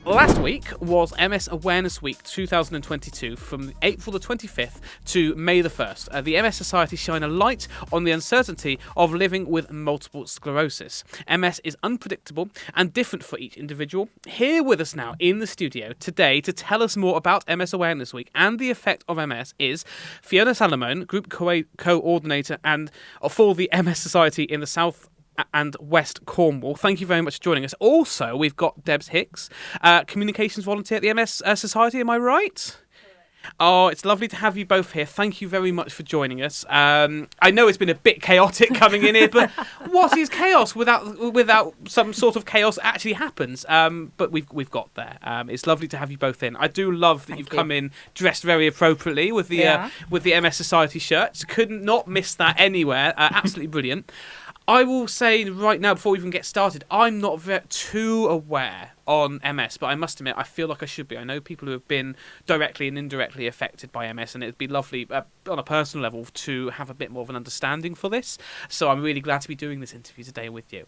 Last week was MS Awareness Week 2022 from April the 25th to May the 1st. The MS Society shine a light on the uncertainty of living with multiple sclerosis. MS is unpredictable and different for each individual. Here with us now in the studio today to tell us more about MS Awareness Week and the effect of MS is Fiona Salamone, Group Co-ordinator and for the MS Society in the South and West Cornwall. Thank you very much for joining us. Also, we've got Debs Hicks, communications volunteer at the MS Society. Am I right? Oh, it's lovely to have you both here. Thank you very much for joining us. I know it's been a bit chaotic coming in here, but what is chaos without some sort of chaos that actually happens? But we've got there. It's lovely to have you both in. I do love that you've come in dressed very appropriately with the MS Society shirts. Couldn't not miss that anywhere. Absolutely brilliant. I will say right now, before we even get started, I'm not too aware on MS, but I must admit, I feel like I should be. I know people who have been directly and indirectly affected by MS, and it'd be lovely on a personal level to have a bit more of an understanding for this. So I'm really glad to be doing this interview today with you.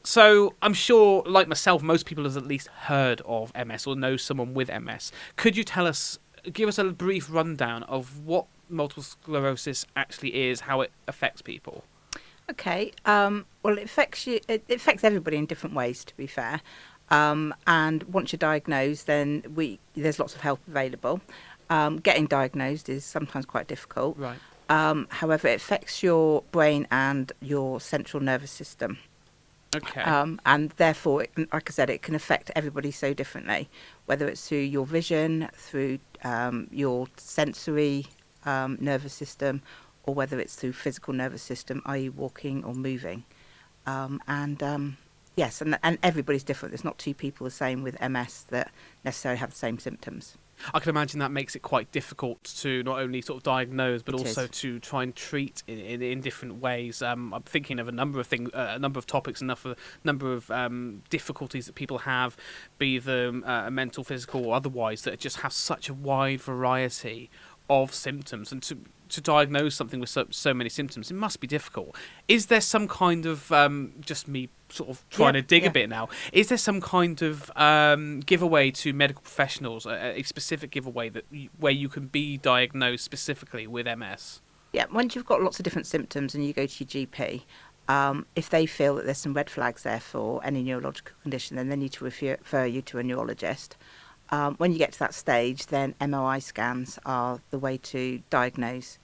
So I'm sure, like myself, most people have at least heard of MS or know someone with MS. Could you give us a brief rundown of what multiple sclerosis actually is, how it affects people? Okay. Well, it affects you. It affects everybody in different ways, to be fair. And once you're diagnosed, then there's lots of help available. Getting diagnosed is sometimes quite difficult. Right. However, it affects your brain and your central nervous system. Okay. And therefore, like I said, it can affect everybody so differently, whether it's through your vision, through your sensory nervous system, or whether it's through physical nervous system, i.e. walking or moving. Yes, and everybody's different. There's not two people the same with MS that necessarily have the same symptoms. I can imagine that makes it quite difficult to not only sort of diagnose, but also to try and treat in different ways. I'm thinking of a number of things, a number of topics, a number of difficulties that people have, be them mental, physical, or otherwise, that just have such a wide variety of symptoms, and to diagnose something with so many symptoms, it must be difficult. Is there some kind of, just me sort of trying to dig a bit now, is there some kind of giveaway to medical professionals, a specific giveaway where you can be diagnosed specifically with MS? Yeah, once you've got lots of different symptoms and you go to your GP, if they feel that there's some red flags there for any neurological condition, then they need to refer you to a neurologist. When you get to that stage, then MRI scans are the way to diagnose.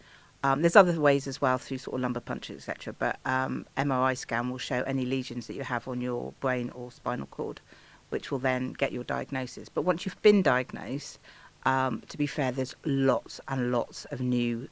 There's other ways as well through sort of lumbar punctures, etc. But MRI scan will show any lesions that you have on your brain or spinal cord, which will then get your diagnosis. But once you've been diagnosed, to be fair, there's lots and lots of new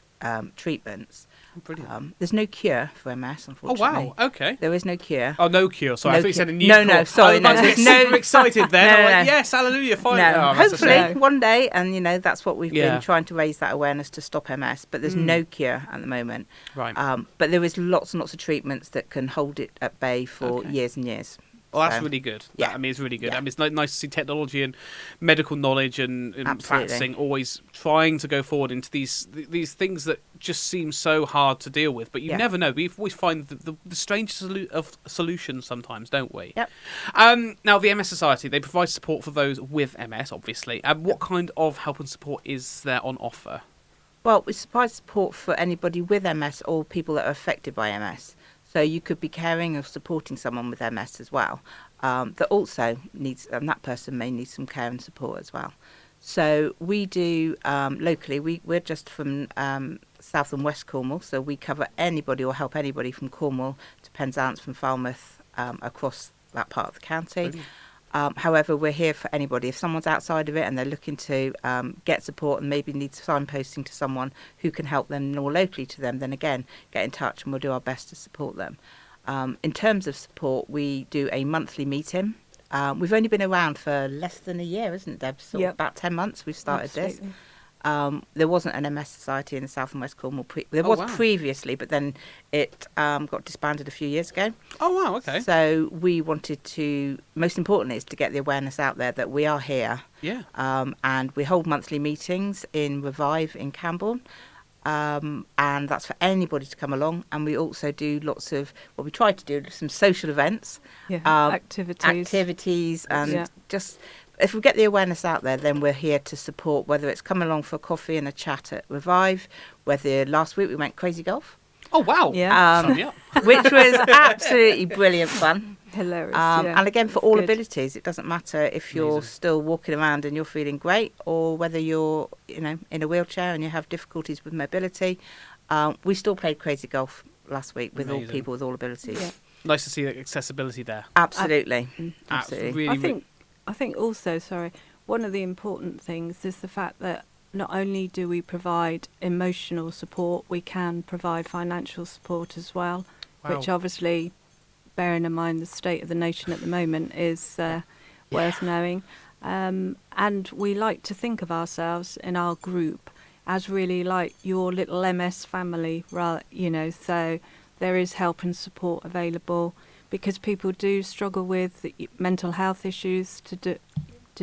treatments. Brilliant. There's no cure for MS, unfortunately. Oh, wow. Okay. There is no cure. Oh, no cure. Sorry, I thought you said a new cure. No, sorry. I was super excited then. No. Yes, hallelujah. Fine. No. Hopefully one day, and that's what we've been trying to raise that awareness to stop MS, but there's no cure at the moment. Right. But there is lots and lots of treatments that can hold it at bay for years and years. Well, that's really good. Yeah. I mean, it's really good. Yeah. I mean, it's nice to see technology and medical knowledge and practicing always trying to go forward into these things that just seem so hard to deal with. But you never know. We always find the strangest of solutions sometimes, don't we? Yep. Now, the MS Society, they provide support for those with MS, obviously. What kind of help and support is there on offer? Well, we provide support for anybody with MS or people that are affected by MS. So you could be caring or supporting someone with MS as well, that also needs, and that person may need some care and support as well. So we do locally, we're just from South and West Cornwall, so we cover anybody or help anybody from Cornwall to Penzance, from Falmouth, across that part of the county. Brilliant. However, we're here for anybody. If someone's outside of it and they're looking to get support and maybe need signposting to someone who can help them more locally to them, then again, get in touch and we'll do our best to support them. In terms of support, we do a monthly meeting. We've only been around for less than a year, isn't it, Deb? So about 10 months we've started this. There wasn't an MS Society in the South and West Cornwall. There was previously, but then it got disbanded a few years ago. Oh, wow, okay. So we wanted to, most importantly, is to get the awareness out there that we are here. Yeah. And we hold monthly meetings in Revive in Camborne. And that's for anybody to come along. And we also do lots of, well, we try to do some social events, activities, and just if we get the awareness out there, then we're here to support, whether it's come along for a coffee and a chat at Revive, whether last week we went crazy golf. Oh, wow. Yeah. Sign me up. Which was absolutely brilliant fun. Hilarious. And again, for It's all good. abilities, it doesn't matter if you're Amazing. still walking around and you're feeling great, or whether you're, in a wheelchair and you have difficulties with mobility. We still played crazy golf last week with all Amazing. people with all abilities. Yeah. Nice to see the accessibility there. Absolutely. Absolutely. I think also, one of the important things is the fact that not only do we provide emotional support, we can provide financial support as well, Wow. which obviously, bearing in mind the state of the nation at the moment, is worth knowing. And we like to think of ourselves in our group as really like your little MS family, so there is help and support available, because people do struggle with mental health issues to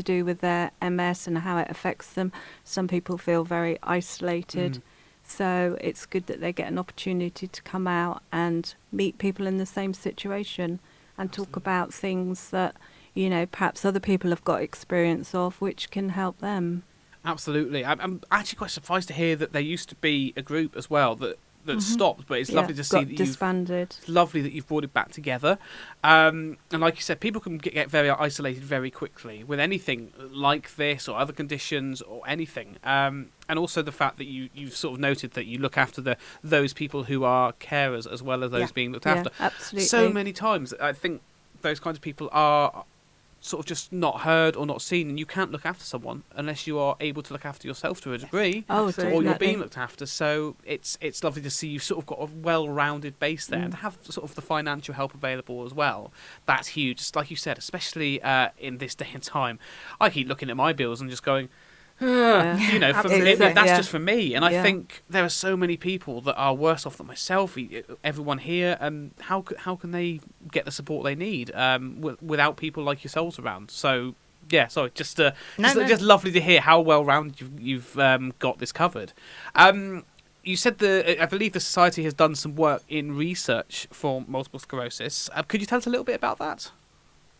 do with their MS and how it affects them. Some people feel very isolated. So it's good that they get an opportunity to come out and meet people in the same situation and talk about things that, perhaps other people have got experience of, which can help them. Absolutely. I'm actually quite surprised to hear that there used to be a group as well that stopped, but it's lovely to see that disbanded. It's lovely that you've brought it back together. And like you said, people can get very isolated very quickly with anything like this or other conditions or anything. And also the fact that you've sort of noted that you look after those people who are carers as well as those being looked after. Absolutely. So many times, I think those kinds of people are sort of just not heard or not seen, and you can't look after someone unless you are able to look after yourself to a degree, Oh, or definitely. you're being looked after. So it's lovely to see you've sort of got a well-rounded base there, and to have sort of the financial help available as well. That's huge. Just like you said, especially in this day and time. I keep looking at my bills and just going, that's just for me. And I think there are so many people that are worse off than myself, everyone here, and how can they get the support they need without people like yourselves around? So just lovely to hear how well rounded you've got this covered. You said I believe the society has done some work in research for multiple sclerosis. Could you tell us a little bit about that?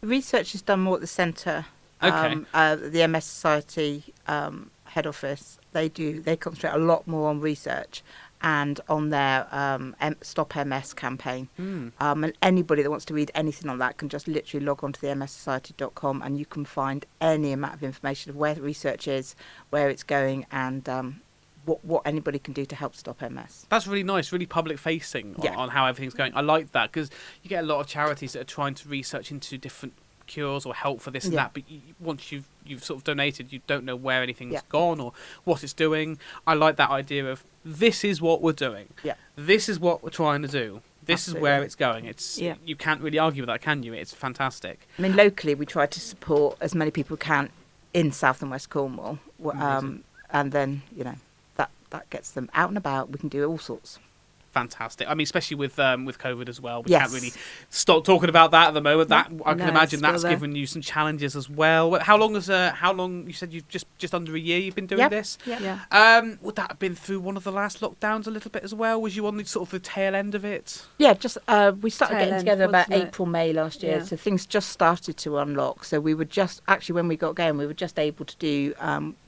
Research is done more at the centre. Okay. The MS Society head office, they concentrate a lot more on research and on their Stop MS campaign. And anybody that wants to read anything on that can just literally log on to the mssociety.com, and you can find any amount of information of where research is, where it's going, and what anybody can do to help stop MS. That's really nice, really public facing on how everything's going. I like that, because you get a lot of charities that are trying to research into different cures or help for this and that, but once you've sort of donated, you don't know where anything's gone or what it's doing. I like that idea of, this is what we're doing, this is what we're trying to do, this is where it's going. You can't really argue with that, can you? It's fantastic. I mean, locally we try to support as many people can in South and West Cornwall, and then that gets them out and about. We can do all sorts. Fantastic. I mean, especially with COVID as well. We can't really stop talking about that at the moment. I can imagine that's given you some challenges as well. How long you said you've just under a year you've been doing this? Yeah. Would that have been through one of the last lockdowns a little bit as well? Was you on the sort of the tail end of it? Yeah, just we started getting together about wasn't it? April, May last year, Yeah. so things just started to unlock. So we were just, actually when we got going, we were just able to do,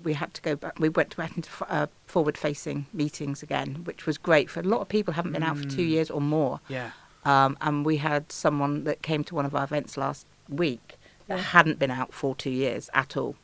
we had to go back, we went back into forward-facing meetings again, which was great for a lot of people who haven't been out for 2 years or more. Yeah. And we had someone that came to one of our events last week that hadn't been out for 2 years at all.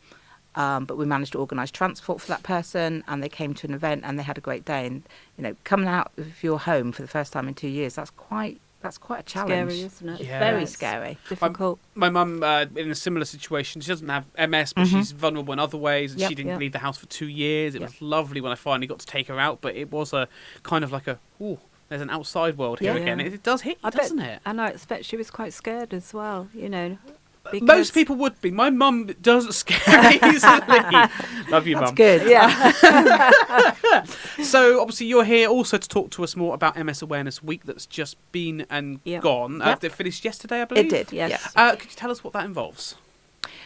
But we managed to organise transport for that person, and they came to an event and they had a great day. And coming out of your home for the first time in 2 years, that's quite a challenge. Scary, isn't it? It's Yeah. very It's scary. difficult. My mum, in a similar situation, she doesn't have MS, but she's vulnerable in other ways, and she didn't leave the house for 2 years. It was lovely when I finally got to take her out, but it was a kind of like there's an outside world here again. It does hit you, doesn't it? And I expect she was quite scared as well, because Most people would be. My mum doesn't scare easily. Love you, That's mum. good. Yeah. So obviously you're here also to talk to us more about MS Awareness Week that's just been and gone. It finished yesterday, I believe. It did, Yes. Could you tell us what that involves?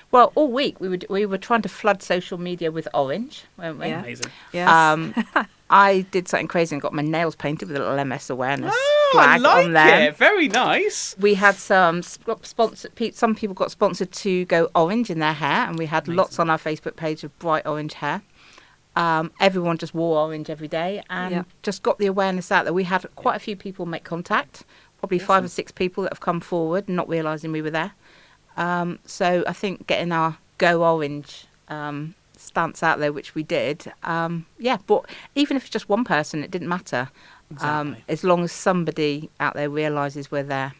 Well, all week we were trying to flood social media with orange, weren't we? Yeah. Amazing. Yes. I did something crazy and got my nails painted with a little MS awareness I flag like on them. it. Very nice. We had some sponsored. Some people got sponsored to go orange in their hair, and we had lots on our Facebook page of bright orange hair. Everyone just wore orange every day and just got the awareness out there. We had quite a few people make contact, probably 5 or 6 people that have come forward, not realising we were there. So I think getting our Go Orange stance out there, which we did, but even if it's just one person, it didn't matter. Exactly. As long as somebody out there realises we're there,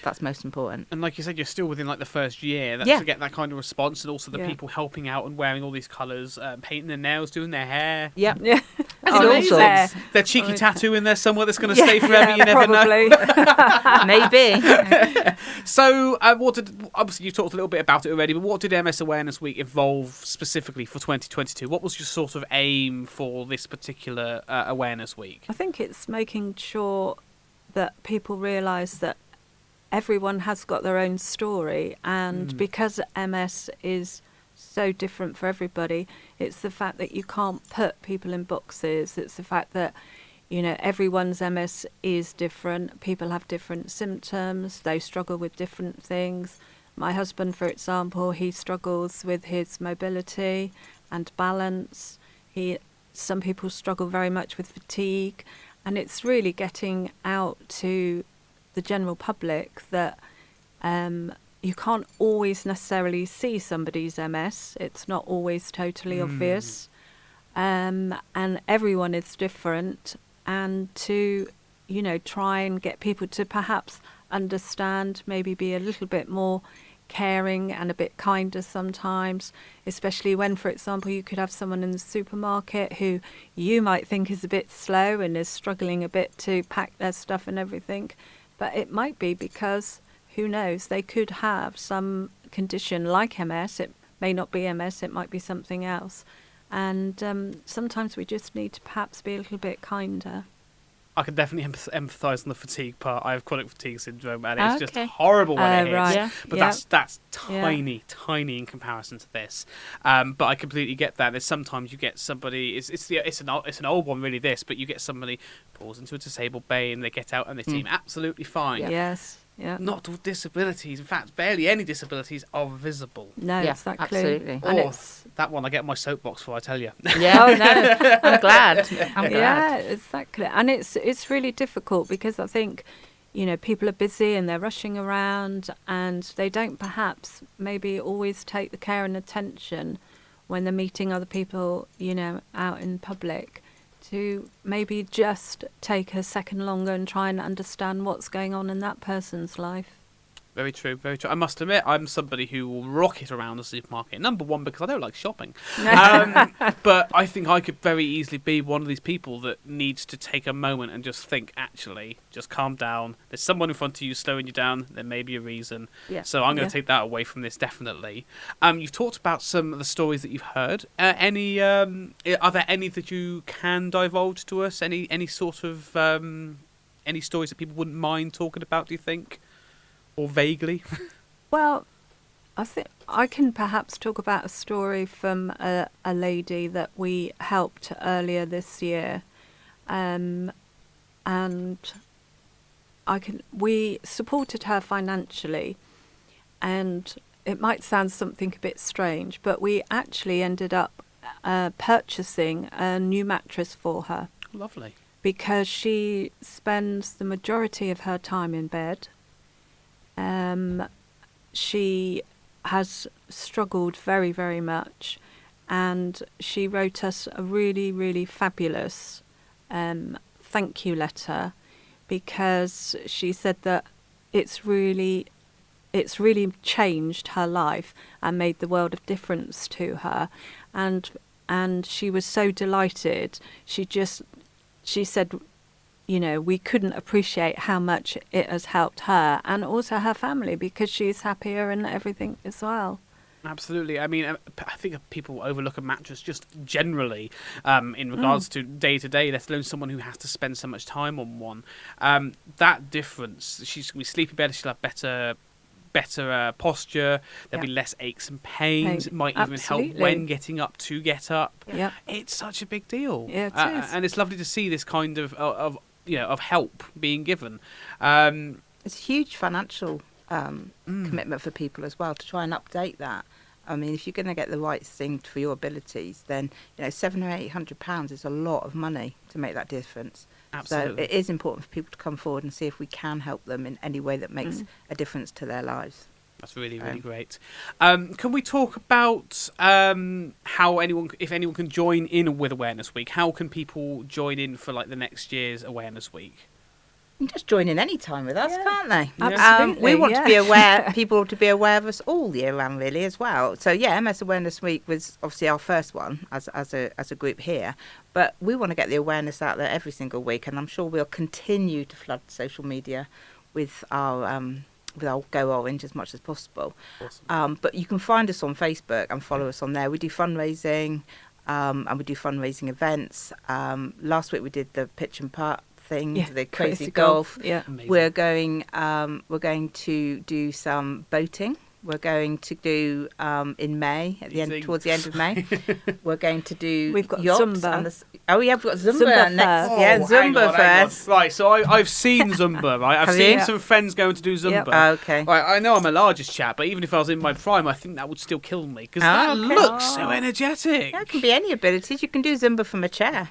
that's most important. And like you said, you're still within like the first year to get that kind of response, and also the Yeah. people helping out and wearing all these colours, painting their nails, doing their hair. Yeah. Yeah. All sorts. Their cheeky tattoo in there somewhere that's going to stay forever. You never know. Probably. Maybe. So, obviously you talked a little bit about it already, but what did MS Awareness Week involve specifically for 2022? What was your sort of aim for this particular Awareness Week? I think it's making sure that people realise that everyone has got their own story, and because MS is so different for everybody, it's the fact that you can't put people in boxes. It's the fact that, you know, everyone's MS is different. People have different symptoms. They struggle with different things. My husband, for example, he struggles with his mobility and balance. Some people struggle very much with fatigue, and it's really getting out to the general public that you can't always necessarily see somebody's MS. It's not always totally obvious. And everyone is different. And to, you know, try and get people to perhaps understand, maybe be a little bit more caring and a bit kinder sometimes, especially when, for example, you could have someone in the supermarket who you might think is a bit slow and is struggling a bit to pack their stuff and everything. But it might be because, who knows, they could have some condition like MS. It may not be MS, it might be something else. And sometimes we just need to perhaps be a little bit kinder. I can definitely empathise on the fatigue part. I have chronic fatigue syndrome, and it's just horrible when it hits. Right. Yeah. But that's tiny in comparison to this. But I completely get that. There's sometimes you get somebody. It's an old one really. This, but you get somebody falls into a disabled bay and they get out and they seem absolutely fine. Yeah. Yes. Yeah. Not all disabilities. In fact, barely any disabilities are visible. No, exactly. Absolutely. And that one I get my soapbox for, I tell you. Yeah, no, I'm glad. Yeah, exactly. And it's really difficult because I think, you know, people are busy and they're rushing around and they don't perhaps maybe always take the care and attention when they're meeting other people, you know, out in public, to maybe just take a second longer and try and understand what's going on in that person's life. Very true, very true. I must admit, I'm somebody who will rocket around the supermarket. Number one, because I don't like shopping. But I think I could very easily be one of these people that needs to take a moment and just think, actually, just calm down. There's someone in front of you slowing you down. There may be a reason. Yeah. So I'm going to take that away from this, definitely. You've talked about some of the stories that you've heard. Are there any that you can divulge to us? Any sort of any stories that people wouldn't mind talking about, do you think? Or vaguely? Well, I think I can perhaps talk about a story from a lady that we helped earlier this year, and we supported her financially, and it might sound something a bit strange, but we actually ended up purchasing a new mattress for her. Lovely. Because she spends the majority of her time in bed. She has struggled very, very much, and she wrote us a really, really fabulous thank you letter, because she said that it's really changed her life and made the world of difference to her, and she was so delighted. She said, you know, we couldn't appreciate how much it has helped her and also her family, because she's happier and everything as well. Absolutely. I mean, I think people overlook a mattress just generally in regards to day to day, let alone someone who has to spend so much time on one. That difference, she's going to be sleepy better, she'll have better better posture. There'll be less aches and pains. It might even help when getting up to get up. Yeah. It's such a big deal. Yeah, it is. And it's lovely to see this kind of help being given. It's a huge financial commitment for people as well to try and update that. I mean, if you're going to get the right thing for your abilities, then £700 or £800 is a lot of money to make that difference. Absolutely. So it is important for people to come forward and see if we can help them in any way that makes a difference to their lives. That's really, really great. Can we talk about how if anyone can join in with Awareness Week? How can people join in for the next year's Awareness Week? You can just join in any time with us, can't they? Absolutely. We want to be aware, people to be aware of us all year round, really, as well. So MS Awareness Week was obviously our first one as a group here, but we want to get the awareness out there every single week, and I'm sure we'll continue to flood social media with our Go Orange as much as possible. Awesome. But you can find us on Facebook and follow us on there. We do fundraising, and we do fundraising events. Last week we did the pitch and putt thing, the crazy golf. Yeah, amazing. We're going to do some boating. We're going to do in May towards the end of May. We're going to do. We've got yachts Zumba. And we've got Zumba, Zumba next. first. Yeah, Zumba first. Right, so I've seen Zumba. Right, I've Have seen you? some friends going to do Zumba. Yep. Okay. Right, I know I'm a largest chap, but even if I was in my prime, I think that would still kill me because that okay. looks so energetic. That can be any abilities. You can do Zumba from a chair.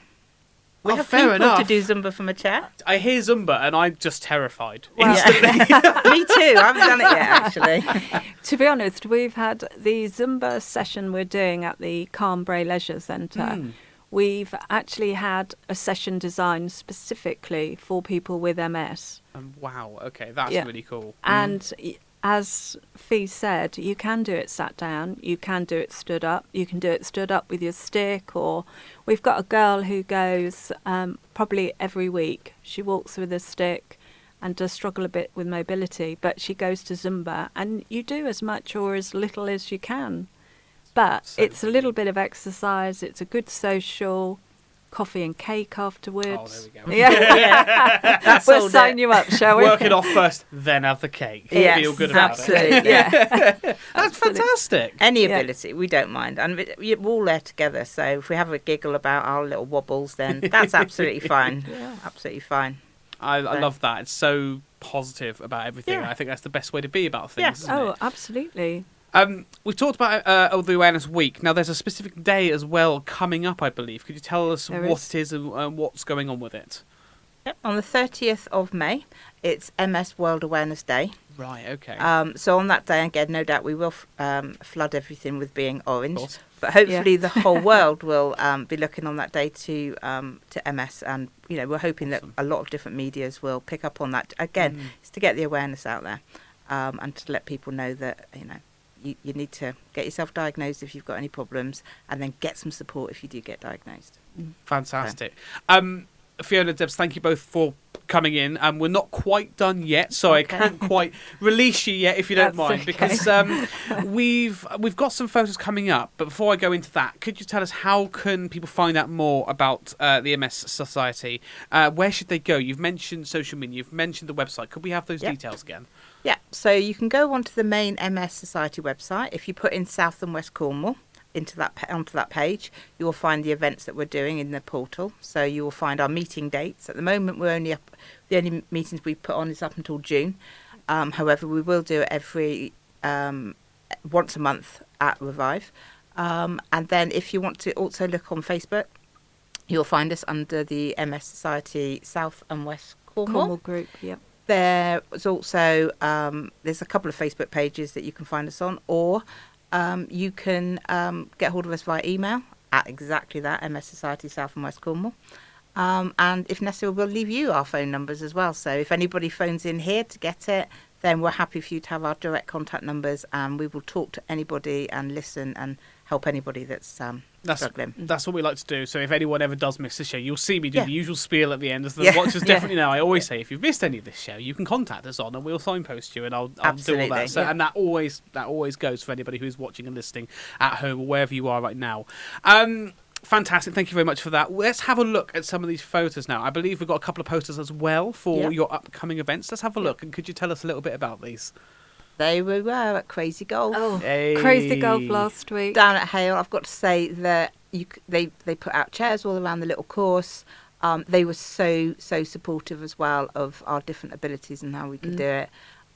We Well, have fair people enough. to do Zumba from a chair. I hear Zumba and I'm just terrified. Well- Instantly. Me too. I haven't done it yet, actually. To be honest, we've had the Zumba session we're doing at the Carnbray Leisure Centre. We've actually had a session designed specifically for people with MS. Wow, okay, that's really cool. And as Fee said, you can do it sat down, you can do it stood up, you can do it stood up with your stick, or we've got a girl who goes probably every week. She walks with a stick and does struggle a bit with mobility, but she goes to Zumba, and you do as much or as little as you can. But So it's a little bit of exercise, it's a good social, coffee and cake afterwards. Oh, there we go. Yeah. That's We'll all sign you up, shall we? Work it off first, then have the cake. Yes, Feel good about absolutely. it. Yeah. That's Absolutely. fantastic. Any Yeah. ability, we don't mind. And we're all there together, so if we have a giggle about our little wobbles, then that's absolutely fine. Yeah. Absolutely fine. I love that. It's so positive about everything. Yeah. I think that's the best way to be about things, isn't Oh, it? absolutely. We've talked about the Awareness Week. Now, there's a specific day as well coming up, I believe. Could you tell us There what is. it is and what's going on with it? Yep. On the 30th of May, it's MS World Awareness Day. Right, okay. So on that day, again, no doubt we will flood everything with being orange. course. But hopefully the whole world will be looking on that day to MS. And, we're hoping Awesome. that a lot of different medias will pick up on that. Again, it's to get the awareness out there and to let people know that, you need to get yourself diagnosed if you've got any problems, and then get some support if you do get diagnosed. Fantastic. Fiona, Debs, thank you both for coming in. We're not quite done yet, so I can't quite release you yet, if you don't That's mind, okay. because we've got some photos coming up. But before I go into that, could you tell us how can people find out more about the MS Society? Where should they go? You've mentioned social media. You've mentioned the website. Could we have those details again? Yeah, so you can go onto the main MS Society website. If you put in South and West Cornwall onto that page, you will find the events that we're doing in the portal. So you will find our meeting dates. At the moment, the only meetings we've put on is up until June. However, we will do it every once a month at Revive. And then if you want to also look on Facebook, you'll find us under the MS Society South and West Cornwall group, yep. There's also there's a couple of Facebook pages that you can find us on, or you can get hold of us via email at exactly that, MS Society South and West Cornwall. And if necessary, we'll leave you our phone numbers as well. So if anybody phones in here to get it, then we're happy for you to have our direct contact numbers, and we will talk to anybody and listen and help anybody that's struggling. That's what we like to do. So if anyone ever does miss the show, you'll see me do the usual spiel at the end. As the Yeah. watchers definitely know. I always say, if you've missed any of this show, you can contact us on, and we'll signpost you, and I'll do all Absolutely, that. So, yeah. and that always goes for anybody who's watching and listening at home or wherever you are right now. Fantastic. Thank you very much for that. Let's have a look at some of these photos now. I believe we've got a couple of posters as well for your upcoming events. Let's have a look. And could you tell us a little bit about these? There we were at Crazy Golf. Oh, Hey. crazy golf last week. Down at Hale, I've got to say that they put out chairs all around the little course. They were so supportive as well of our different abilities and how we could do it.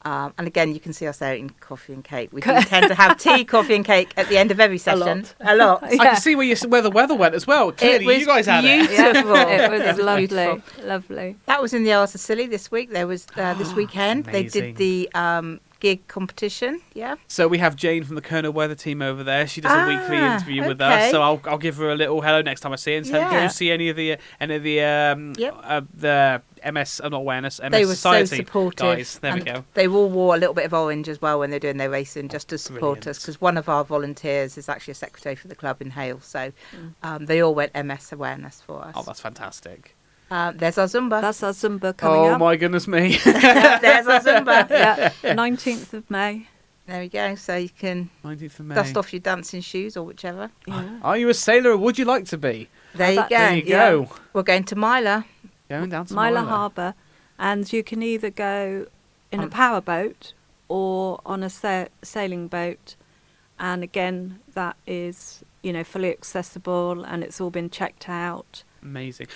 And again, you can see us there eating coffee and cake. We do tend to have tea, coffee and cake at the end of every session. A lot. I can see where the weather went as well. Clearly, It was you guys had it. beautiful. It was lovely, beautiful. lovely. That was in the Isles of Scilly this week. There was this weekend. They Amazing. did the gig competition. Yeah. So we have Jane from the Kernow Weather team over there. She does a weekly interview with us. okay. So I'll give her a little hello next time I see her. And Yeah. go see any of the MS awareness MS They were Society so supportive. guys. There we and go. They all wore a little bit of orange as well when they're doing their racing, just to support Brilliant. us. Because one of our volunteers is actually a secretary for the club in Hale, so they all went MS awareness for us. Oh, that's fantastic. There's our Zumba. That's our Zumba coming up. My goodness me. There's our Zumba. Yeah, 19th of May. There we go. So you can 19th of May. dust off your dancing shoes or whichever. Yeah. Are you a sailor or would you like to be? There you that's- go. There you go. We're going to Myla. Going down to Myla Myla. Harbour, and you can either go in a powerboat or on a sailing boat, and again that is fully accessible and it's all been checked out. Amazing.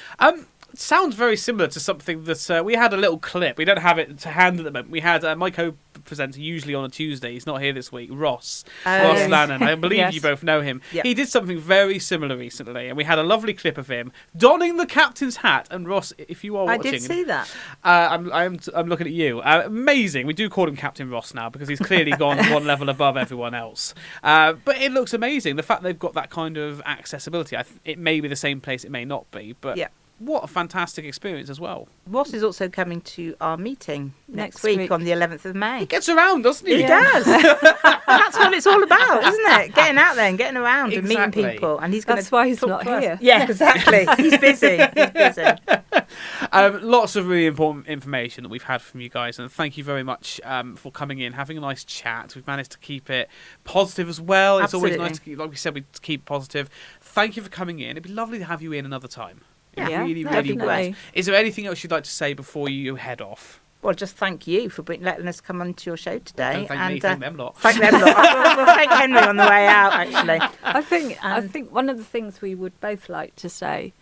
Sounds very similar to something that we had a little clip. We don't have it to hand at the moment. We had my co-presenter usually on a Tuesday. He's not here this week. Ross yes. Lannon. I believe Yes. you both know him. Yep. He did something very similar recently, and we had a lovely clip of him donning the captain's hat. And Ross, if you are I watching, did see that. I'm looking at you. Amazing. We do call him Captain Ross now because he's clearly gone one level above everyone else. But it looks amazing. The fact they've got that kind of accessibility. It may be the same place, it may not be, but. Yeah. What a fantastic experience as well. Ross is also coming to our meeting next Next week week. on the 11th of May. He gets around, doesn't he? He does. That's what it's all about, isn't it? Getting out there and getting around and Exactly. meeting people. And he's going That's why he's talk not to us. here. Yeah, exactly. He's busy. He's busy. Lots of really important information that we've had from you guys, and thank you very much for coming in, having a nice chat. We've managed to keep it positive as well. It's always Absolutely. nice to keep, like we said, we keep positive. Thank you for coming in. It'd be lovely to have you in another time. It Yeah, really, that'd really be would. great. Is there anything else you'd like to say before you head off? Well, just thank you for letting us come onto your show today. Don't thank me, thank them lot. Thank them lot. We'll thank Henry on the way out, actually. I think one of the things we would both like to say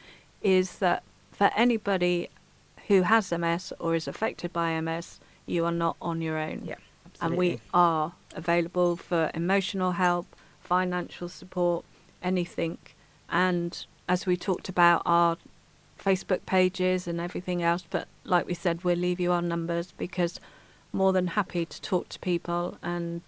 is that for anybody who has MS or is affected by MS, you are not on your own. Yeah, And we absolutely. are available for emotional help, financial support, anything. And as we talked about, our Facebook pages and everything else, but like we said, we'll leave you our numbers because more than happy to talk to people and,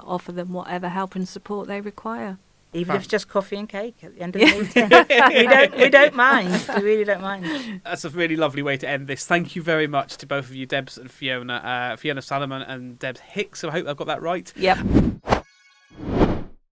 offer them whatever help and support they require. Even if it's just coffee and cake at the end of the meeting. we don't mind. We really don't mind. That's a really lovely way to end this. Thank you very much to both of you, Debs and Fiona. Fiona Salamone and Debs Hicks. I hope I've got that right. Yep.